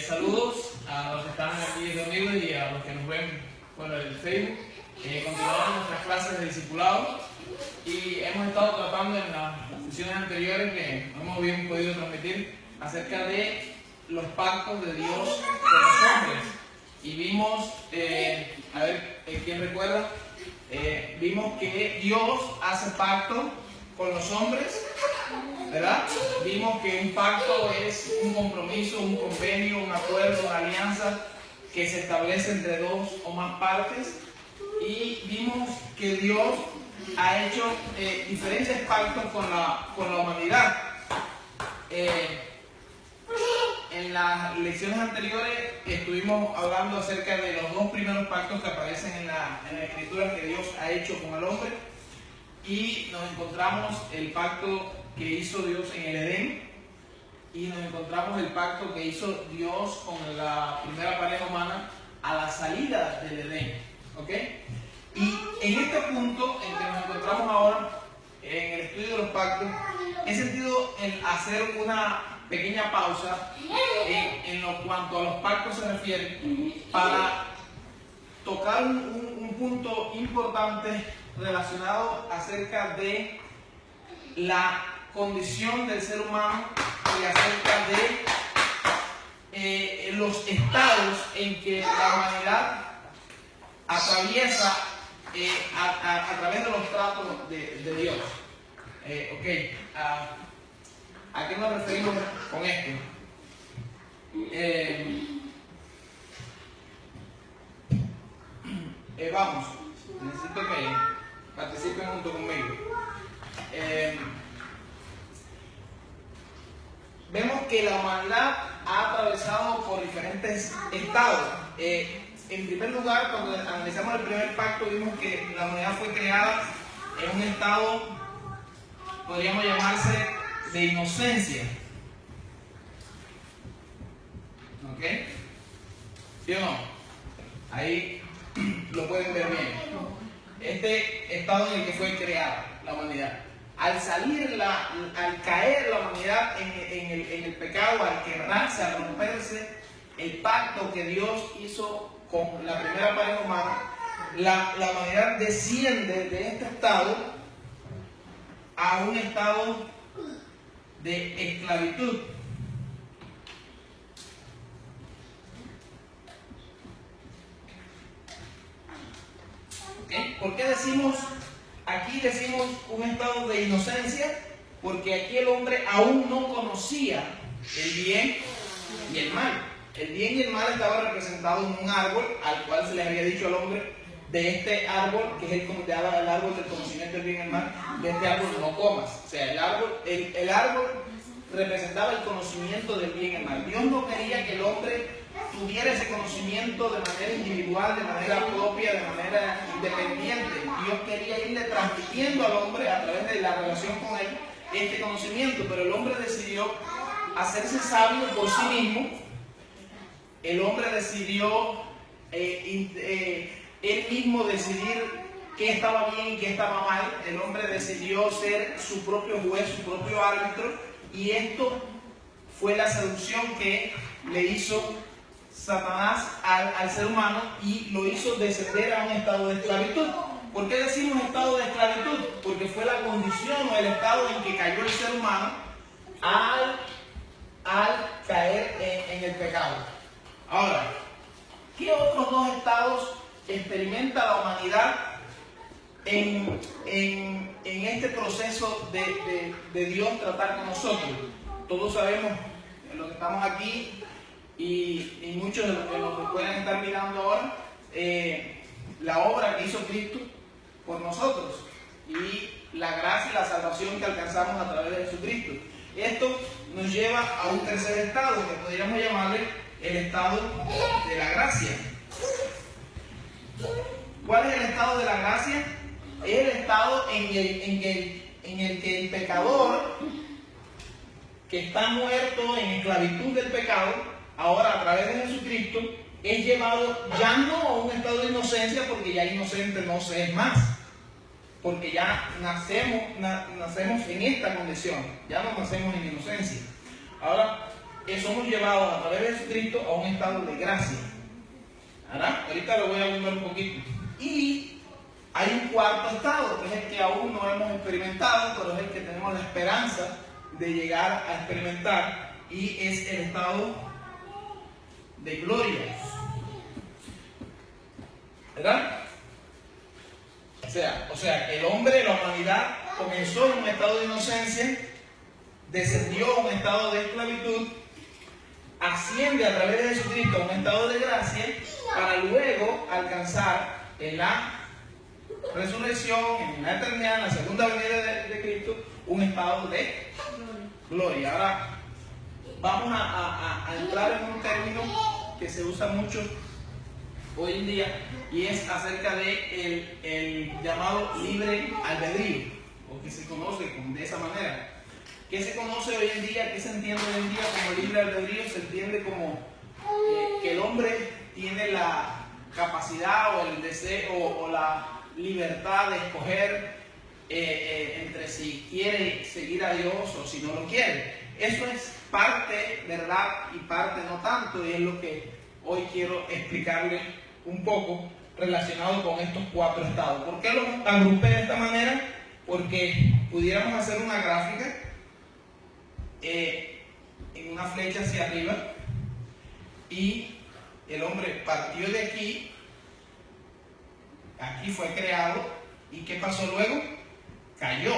Saludos a los que están aquí reunidos y a los que nos ven por el Facebook. Continuamos nuestras clases de discipulado y hemos estado tratando en las sesiones anteriores que no hemos bien podido transmitir acerca de los pactos de Dios con los hombres. Y vimos, a ver, ¿quién recuerda? Vimos que Dios hace pacto con los hombres, ¿verdad? Vimos que un pacto es un compromiso, un convenio, un acuerdo, una alianza que se establece entre dos o más partes. Y vimos que Dios ha hecho diferentes pactos con la humanidad. En las lecciones anteriores estuvimos hablando acerca de los dos primeros pactos que aparecen en la Escritura que Dios ha hecho con el hombre. Y nos encontramos el pacto que hizo Dios en el Edén, y nos encontramos el pacto que hizo Dios con la primera pareja humana a la salida del Edén, ¿ok? Y en este punto en que nos encontramos ahora, en el estudio de los pactos, he sentido el hacer una pequeña pausa en lo cuanto a los pactos se refiere, para tocar un punto importante relacionado acerca de la condición del ser humano y acerca de los estados en que la humanidad atraviesa a través de los tratos de Dios. ¿A qué nos referimos con esto? Vamos, necesito que participen junto conmigo. Vemos que la humanidad ha atravesado por diferentes estados. En primer lugar, cuando analizamos el primer pacto, vimos que la humanidad fue creada en un estado, podríamos llamarse, de inocencia. ¿Ok? ¿Sí o no? Ahí lo pueden ver bien. Este estado en el que fue creada la humanidad. Al caer la humanidad en el pecado, al quebrarse, al romperse el pacto que Dios hizo con la primera pareja humana, la humanidad desciende de este estado a un estado de esclavitud. ¿Por qué decimos un estado de inocencia? Porque aquí el hombre aún no conocía el bien y el mal. El bien y el mal estaba representado en un árbol al cual se le había dicho al hombre: de este árbol, que es el árbol del conocimiento del bien y el mal, de este árbol no comas. O sea, el árbol representaba el conocimiento del bien y el mal. Dios no quería que el hombre tuviera ese conocimiento de manera individual, de manera propia, de manera independiente. Dios quería irle transmitiendo al hombre a través de la relación con él este conocimiento, pero el hombre decidió hacerse sabio por sí mismo. El hombre decidió él mismo decidir qué estaba bien y qué estaba mal. El hombre decidió ser su propio juez, su propio árbitro, y esto fue la seducción que le hizo Satanás al ser humano, y lo hizo descender a un estado de esclavitud. ¿Por qué decimos estado de esclavitud? Porque fue la condición o el estado en que cayó el ser humano al caer en el pecado. Ahora, ¿qué otros dos estados experimenta la humanidad en este proceso de Dios tratar con nosotros? Todos sabemos, los que estamos aquí y muchos de los que pueden estar mirando ahora, la obra que hizo Cristo por nosotros y la gracia y la salvación que alcanzamos a través de Jesucristo. Esto nos lleva a un tercer estado que podríamos llamarle el estado de la gracia. ¿Cuál es el estado de la gracia? Es el estado en el que el pecador, que está muerto en esclavitud del pecado, ahora a través de Jesucristo es llevado ya no a un estado de inocencia, porque ya inocente no se es más, porque ya nacemos en esta condición, ya no nacemos en inocencia. Ahora, que somos llevados a través de Jesucristo a un estado de gracia. ¿Verdad? Ahorita lo voy a abundar un poquito. Y hay un cuarto estado, que es el que aún no hemos experimentado, pero es el que tenemos la esperanza de llegar a experimentar, y es el estado de gloria. ¿Verdad? O sea, que el hombre, la humanidad, comenzó en un estado de inocencia, descendió a un estado de esclavitud, asciende a través de Jesucristo a un estado de gracia, para luego alcanzar en la resurrección, en la eternidad, en la segunda venida de Cristo, un estado de gloria. Ahora vamos a entrar en un término que se usa mucho hoy en día, y es acerca de el llamado libre albedrío, o que se conoce de esa manera. ¿Qué se conoce hoy en día? ¿Qué se entiende hoy en día como libre albedrío? Se entiende como que el hombre tiene la capacidad o el deseo o la libertad de escoger entre si quiere seguir a Dios o si no lo quiere. Eso es parte verdad y parte no tanto, y es lo que hoy quiero explicarle un poco relacionado con estos cuatro estados. ¿Por qué los agrupé de esta manera? Porque pudiéramos hacer una gráfica en una flecha hacia arriba, y el hombre partió de aquí, aquí fue creado, y ¿qué pasó luego? Cayó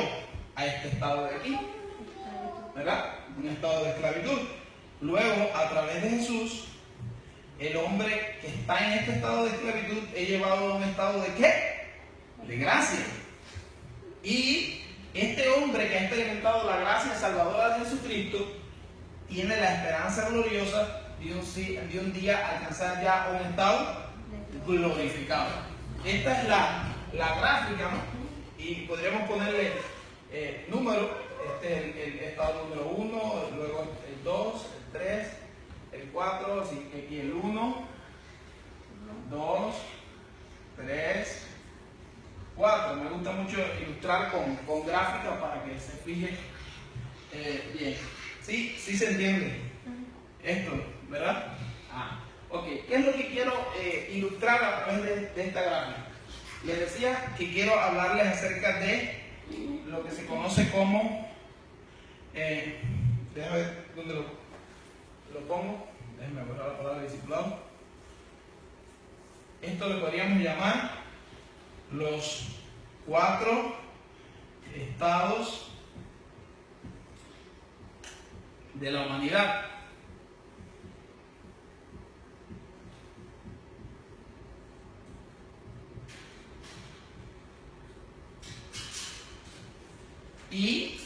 a este estado de aquí, ¿verdad? Un estado de esclavitud. Luego, a través de Jesús, el hombre que está en este estado de esclavitud es llevado a un estado de ¿qué? De gracia. Y este hombre que ha experimentado la gracia salvadora de Jesucristo tiene la esperanza gloriosa de un día alcanzar ya un estado glorificado. Esta es la gráfica, ¿no? Y podríamos ponerle números. Este es el estado número 1, luego el 2, el 3, el 4, así que aquí el 1, 2, 3, 4. Me gusta mucho ilustrar con gráficas para que se fije bien. ¿Sí? ¿Sí se entiende esto, verdad? Ok. ¿Qué es lo que quiero ilustrar a través de esta gráfica? Les decía que quiero hablarles acerca de lo que se conoce como, déjame ver dónde lo pongo, déjenme borrar la palabra discipulado. Esto lo podríamos llamar los 4 estados de la humanidad. Y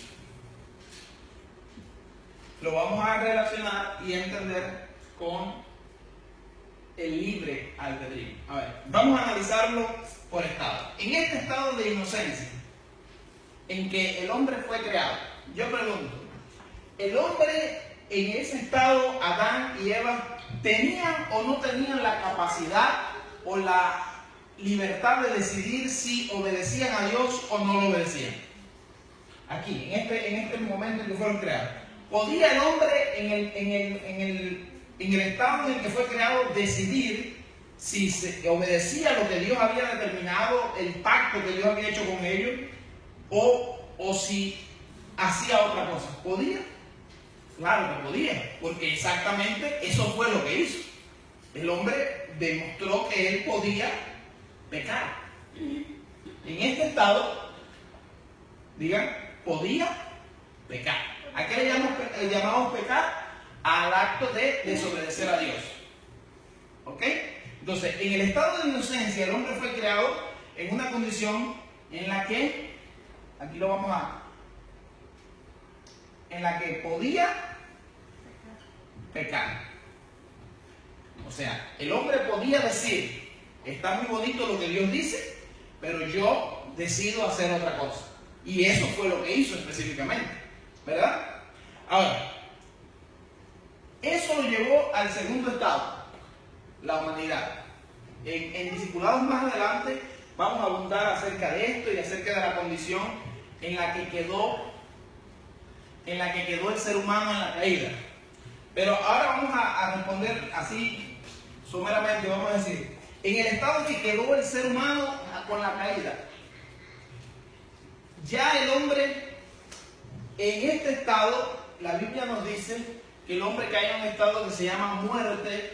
lo vamos a relacionar y entender con el libre albedrío. A ver, vamos a analizarlo por estado. En este estado de inocencia en que el hombre fue creado, yo pregunto, ¿el hombre en ese estado, Adán y Eva, tenían o no tenían la capacidad o la libertad de decidir si obedecían a Dios o no lo obedecían? Aquí, en este momento en que fueron creados, ¿podía el hombre en el estado en el que fue creado decidir si se obedecía lo que Dios había determinado, el pacto que Dios había hecho con ellos, o si hacía otra cosa? ¿Podía? Claro que podía, porque exactamente eso fue lo que hizo. El hombre demostró que él podía pecar. En este estado, digan, podía pecar. ¿A qué le llamamos pecar? Al acto de desobedecer a Dios. ¿Ok? Entonces, en el estado de inocencia, el hombre fue creado en una condición en la que, aquí lo vamos a, en la que podía pecar. O sea, el hombre podía decir, está muy bonito lo que Dios dice, pero yo decido hacer otra cosa. Y eso fue lo que hizo específicamente, ¿verdad? Ahora, eso lo llevó al segundo estado, la humanidad. En discipulados más adelante vamos a abundar acerca de esto y acerca de la condición en la que quedó el ser humano en la caída. Pero ahora vamos a responder así, someramente, vamos a decir, en el estado que quedó el ser humano con la caída. Ya el hombre, en este estado, la Biblia nos dice que el hombre cae en un estado que se llama muerte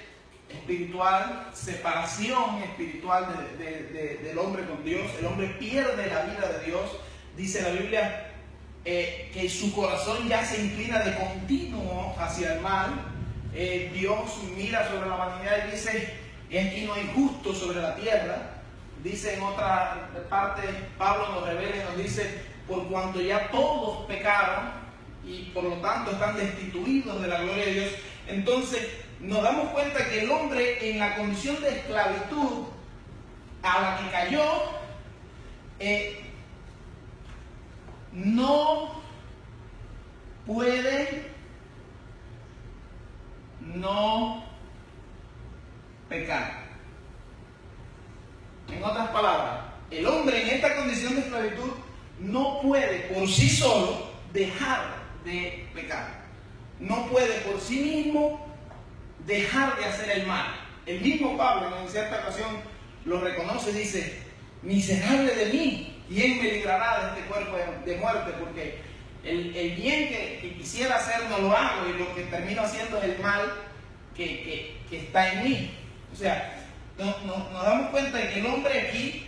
espiritual, separación espiritual del hombre con Dios. El hombre pierde la vida de Dios. Dice la Biblia que su corazón ya se inclina de continuo hacia el mal. Dios mira sobre la humanidad y dice: aquí no hay justo sobre la tierra. Dice en otra parte, Pablo nos revela y nos dice: por cuanto ya todos pecaron y por lo tanto están destituidos de la gloria de Dios. Entonces nos damos cuenta que el hombre, en la condición de esclavitud a la que cayó, no puede no pecar. En otras palabras, el hombre en esta condición de esclavitud no puede por sí solo dejar de pecar. No puede por sí mismo dejar de hacer el mal. El mismo Pablo en cierta ocasión lo reconoce y dice: miserable de mí, ¿quién me librará de este cuerpo de muerte? Porque el bien que quisiera hacer no lo hago, y lo que termino haciendo es el mal que está en mí. O sea, nos damos cuenta de que el hombre aquí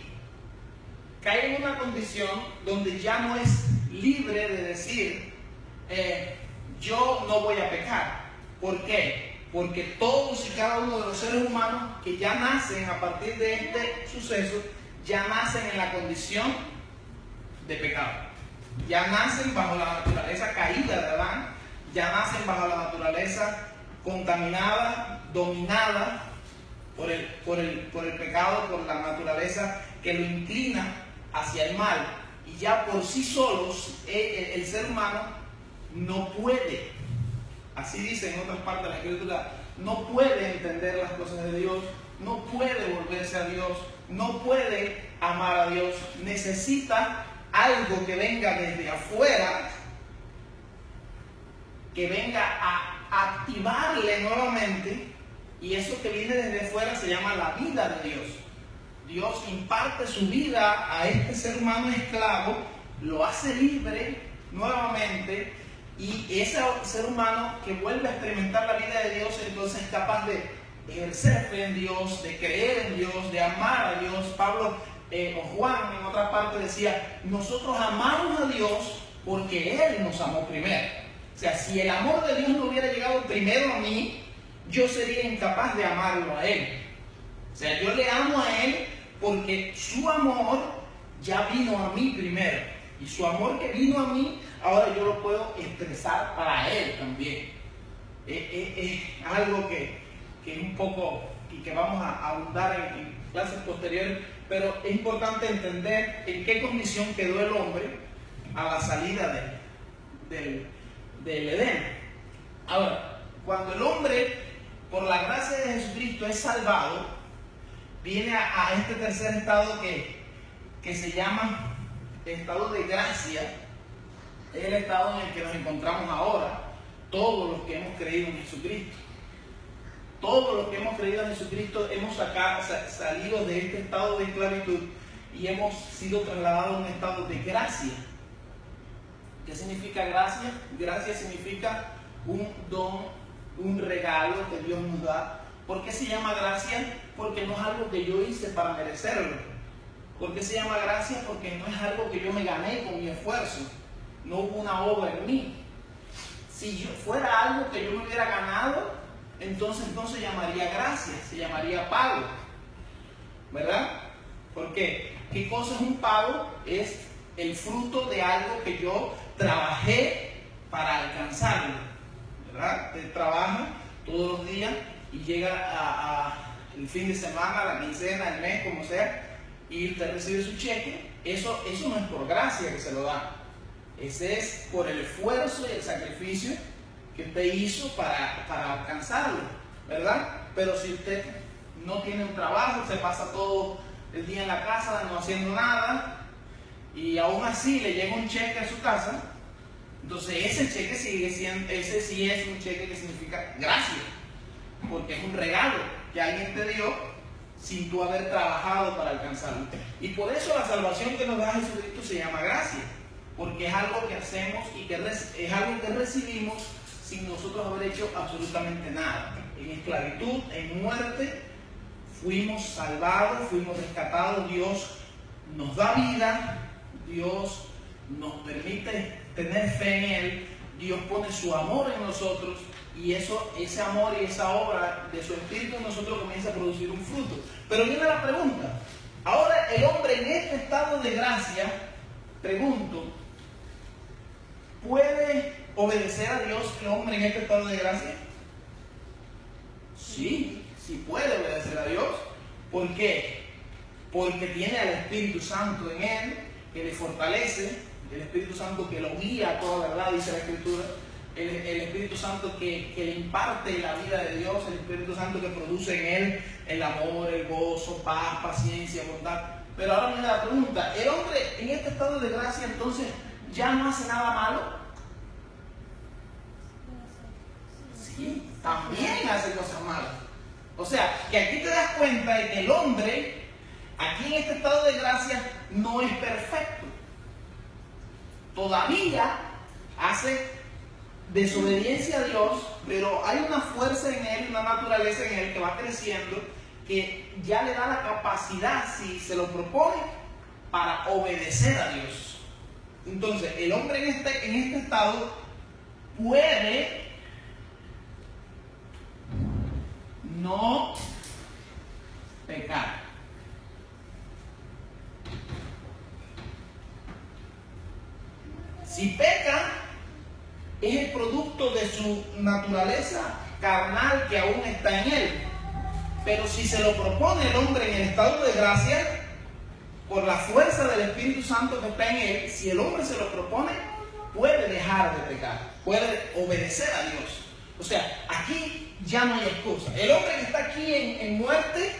cae en una condición donde ya no es libre de decir: yo no voy a pecar. ¿Por qué? Porque todos y cada uno de los seres humanos que ya nacen a partir de este suceso, ya nacen en la condición de pecado. Ya nacen bajo la naturaleza caída de Adán, ya nacen bajo la naturaleza contaminada, dominada por el pecado, por la naturaleza que lo inclina hacia el mal. Y ya por sí solos el ser humano no puede, así dice en otras partes de la Escritura, no puede entender las cosas de Dios, no puede volverse a Dios, no puede amar a Dios. Necesita algo que venga desde afuera, que venga a activarle nuevamente, y eso que viene desde afuera se llama la vida de Dios. Dios imparte su vida a este ser humano esclavo, lo hace libre nuevamente, y ese ser humano que vuelve a experimentar la vida de Dios, entonces es capaz de ejercer fe en Dios, de creer en Dios, de amar a Dios. Pablo o Juan en otra parte decía: nosotros amamos a Dios porque Él nos amó primero. O sea, si el amor de Dios no hubiera llegado primero a mí, yo sería incapaz de amarlo a Él. O sea, yo le amo a Él porque su amor ya vino a mí primero. Y su amor que vino a mí, ahora yo lo puedo expresar para Él también. Es algo que es un poco, y que vamos a ahondar en clases posteriores, pero es importante entender en qué condición quedó el hombre a la salida del Edén. Ahora, cuando el hombre, por la gracia de Jesucristo, es salvado, viene a este tercer estado que se llama estado de gracia. Es el estado en el que nos encontramos ahora, todos los que hemos creído en Jesucristo. Todos los que hemos creído en Jesucristo hemos salido de este estado de esclavitud y hemos sido trasladados a un estado de gracia. ¿Qué significa gracia? Gracia significa un don, un regalo que Dios nos da. ¿Por qué se llama gracia? Porque no es algo que yo hice para merecerlo. ¿Por qué se llama gracia? Porque no es algo que yo me gané con mi esfuerzo. No hubo una obra en mí. Si fuera algo que yo me hubiera ganado, entonces se llamaría gracia, se llamaría pago, ¿verdad? ¿Por qué? ¿Qué cosa es un pago? Es el fruto de algo que yo trabajé para alcanzarlo, ¿verdad? Usted trabaja todos los días y llega el fin de semana, la quincena, el mes, como sea, y usted recibe su cheque. Eso no es por gracia que se lo da. Ese es por el esfuerzo y el sacrificio que usted hizo para alcanzarlo, ¿verdad? Pero si usted no tiene un trabajo, se pasa todo el día en la casa no haciendo nada, y aún así le llega un cheque a su casa, Entonces ese cheque sigue siendo, ese sí es un cheque que significa gracia, porque es un regalo que alguien te dio sin tú haber trabajado para alcanzarlo. Y por eso la salvación que nos da Jesucristo se llama gracia, porque es algo que hacemos y que es algo que recibimos sin nosotros haber hecho absolutamente nada. En esclavitud, en muerte, fuimos salvados, fuimos rescatados. Dios nos da vida, Dios nos permite tener fe en Él, Dios pone su amor en nosotros, y ese amor y esa obra de su Espíritu en nosotros comienza a producir un fruto. Pero viene la pregunta, ahora el hombre en este estado de gracia, pregunto, ¿puede obedecer a Dios el hombre en este estado de gracia? Sí, sí puede obedecer a Dios. ¿Por qué? Porque tiene al Espíritu Santo en él, que le fortalece, el Espíritu Santo que lo guía a toda verdad, dice la Escritura, el Espíritu Santo que le imparte la vida de Dios, el Espíritu Santo que produce en él el amor, el gozo, paz, paciencia, bondad. Pero ahora viene la pregunta, ¿el hombre en este estado de gracia entonces ya no hace nada malo? Sí, también hace cosas malas. O sea, que aquí te das cuenta de que el hombre, aquí en este estado de gracia, no es perfecto. Todavía hace desobediencia a Dios, pero hay una fuerza en él, una naturaleza en él que va creciendo, que ya le da la capacidad, si se lo propone, para obedecer a Dios. Entonces, el hombre en este estado puede no pecar. Si peca, es el producto de su naturaleza carnal que aún está en él. Pero si se lo propone el hombre en el estado de gracia, por la fuerza del Espíritu Santo que está en él, si el hombre se lo propone, puede dejar de pecar, puede obedecer a Dios. O sea, aquí ya no hay excusa. El hombre que está aquí en muerte,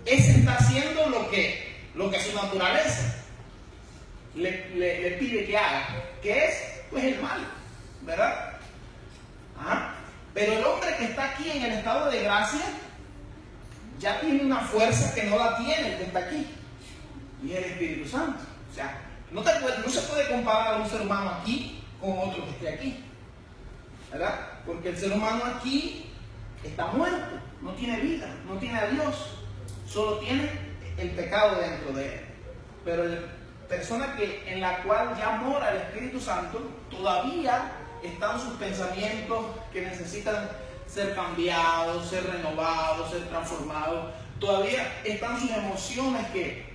ese está haciendo lo que su naturaleza le pide que haga, que es pues el mal, ¿verdad? Pero el hombre que está aquí en el estado de gracia ya tiene una fuerza que no la tiene el que está aquí, y es el Espíritu Santo. O sea, no se puede comparar a un ser humano aquí con otro que esté aquí, ¿verdad? Porque el ser humano aquí está muerto, no tiene vida, no tiene a Dios, solo tiene el pecado dentro de él. Pero la persona en la cual ya mora el Espíritu Santo, todavía están sus pensamientos que necesitan ser cambiados, ser renovados, ser transformados. Todavía están sus emociones que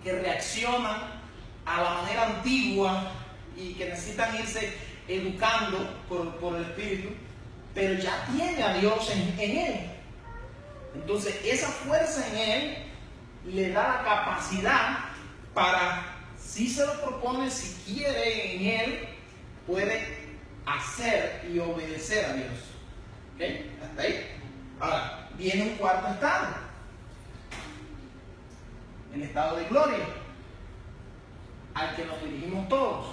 reaccionan a la manera antigua y que necesitan irse educando por el Espíritu, pero ya tiene a Dios en él. Entonces esa fuerza en él le da la capacidad para, si se lo propone, si quiere en él, puede hacer y obedecer a Dios. ¿Ok? ¿Hasta ahí? Ahora, viene un cuarto estado, el estado de gloria, al que nos dirigimos todos.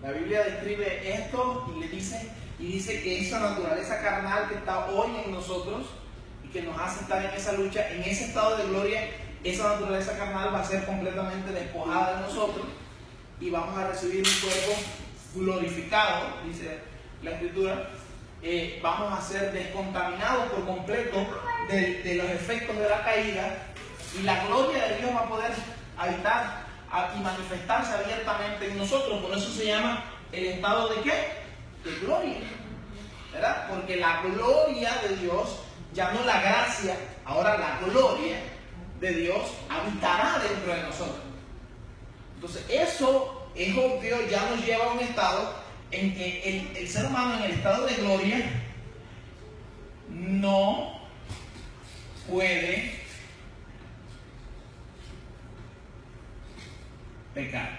La Biblia describe esto y dice que esa naturaleza carnal que está hoy en nosotros y que nos hace estar en esa lucha, en ese estado de gloria, esa naturaleza carnal va a ser completamente despojada de nosotros y vamos a recibir un cuerpo glorificado, dice la Escritura. Vamos a ser descontaminados por completo de los efectos de la caída, y la gloria de Dios va a poder habitar y manifestarse abiertamente en nosotros. Por eso se llama el estado de ¿qué? De gloria, ¿verdad? Porque la gloria de Dios, ya no la gracia, ahora la gloria de Dios habitará dentro de nosotros. Entonces eso es obvio, ya nos lleva a un estado en que el ser humano en el estado de gloria no puede pecar.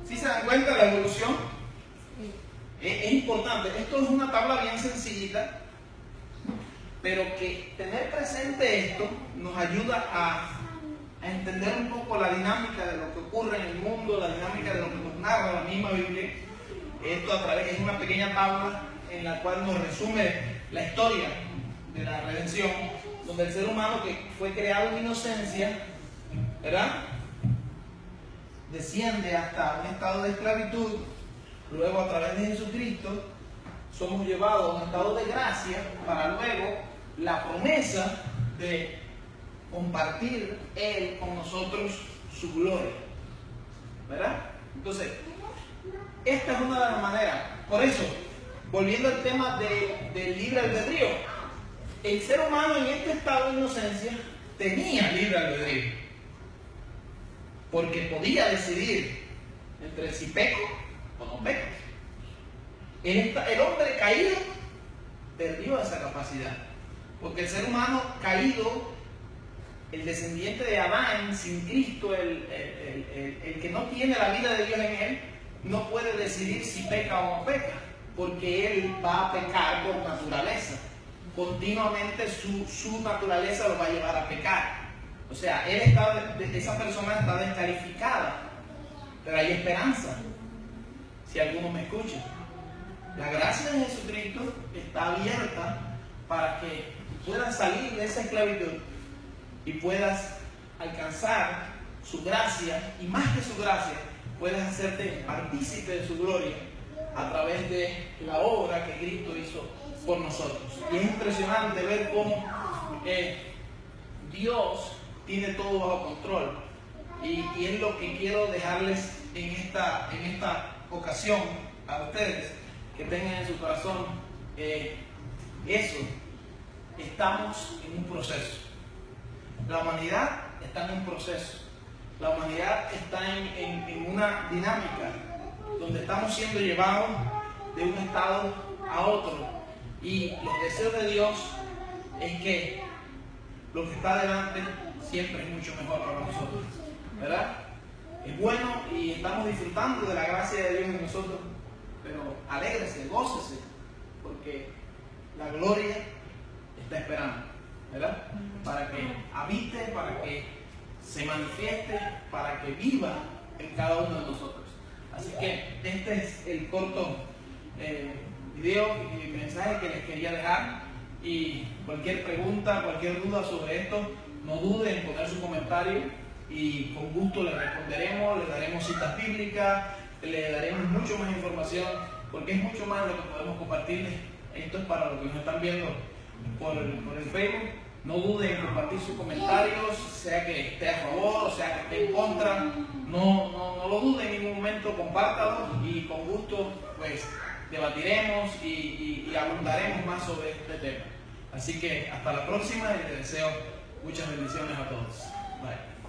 ¿Sí se dan cuenta de la evolución? Es importante. Esto es una tabla bien sencillita, pero que tener presente esto nos ayuda a entender un poco la dinámica de lo que ocurre en el mundo, la dinámica de lo que nos narra la misma Biblia. Esto a través de una pequeña tabla en la cual nos resume la historia de la redención, donde el ser humano que fue creado en inocencia, ¿verdad?, desciende hasta un estado de esclavitud. Luego, a través de Jesucristo, somos llevados a un estado de gracia para luego la promesa de compartir Él con nosotros su gloria, ¿verdad? Entonces, esta es una de las maneras. Por eso, volviendo al tema del libre albedrío, el ser humano en este estado de inocencia tenía libre albedrío, porque podía decidir entre si peco o no peco. El hombre caído perdió esa capacidad, porque el ser humano caído, el descendiente de Adán sin Cristo, el que no tiene la vida de Dios en él, no puede decidir si peca o no peca, porque él va a pecar por naturaleza. Continuamente su naturaleza lo va a llevar a pecar. O sea, esa persona está descalificada, pero hay esperanza, si alguno me escucha. La gracia de Jesucristo está abierta para que puedas salir de esa esclavitud y puedas alcanzar su gracia, y más que su gracia, puedes hacerte partícipe de su gloria a través de la obra que Cristo hizo por nosotros. Y es impresionante ver cómo Dios tiene todo bajo control, y es lo que quiero dejarles en esta ocasión a ustedes, que tengan en su corazón eso. Estamos en un proceso. La humanidad está en un proceso. La humanidad está en una dinámica donde estamos siendo llevados de un estado a otro, y los deseos de Dios es que lo que está delante siempre es mucho mejor para nosotros, ¿verdad? Es bueno y estamos disfrutando de la gracia de Dios en nosotros, pero alégrese, gócese, porque la gloria está esperando, ¿verdad? Para que habite, para que se manifieste, para que viva en cada uno de nosotros. Así que este es el corto video y mensaje que les quería dejar, y cualquier pregunta, cualquier duda sobre esto, no duden en poner su comentario y con gusto le responderemos, le daremos citas bíblicas, le daremos mucho más información, porque es mucho más de lo que podemos compartirles. Esto es para los que nos están viendo por el Facebook. No duden en compartir sus comentarios, sea que esté a favor o sea que esté en contra. No lo duden en ningún momento, compártalo, y con gusto pues debatiremos y abundaremos más sobre este tema. Así que hasta la próxima, y les deseo muchas bendiciones a todos. Bye.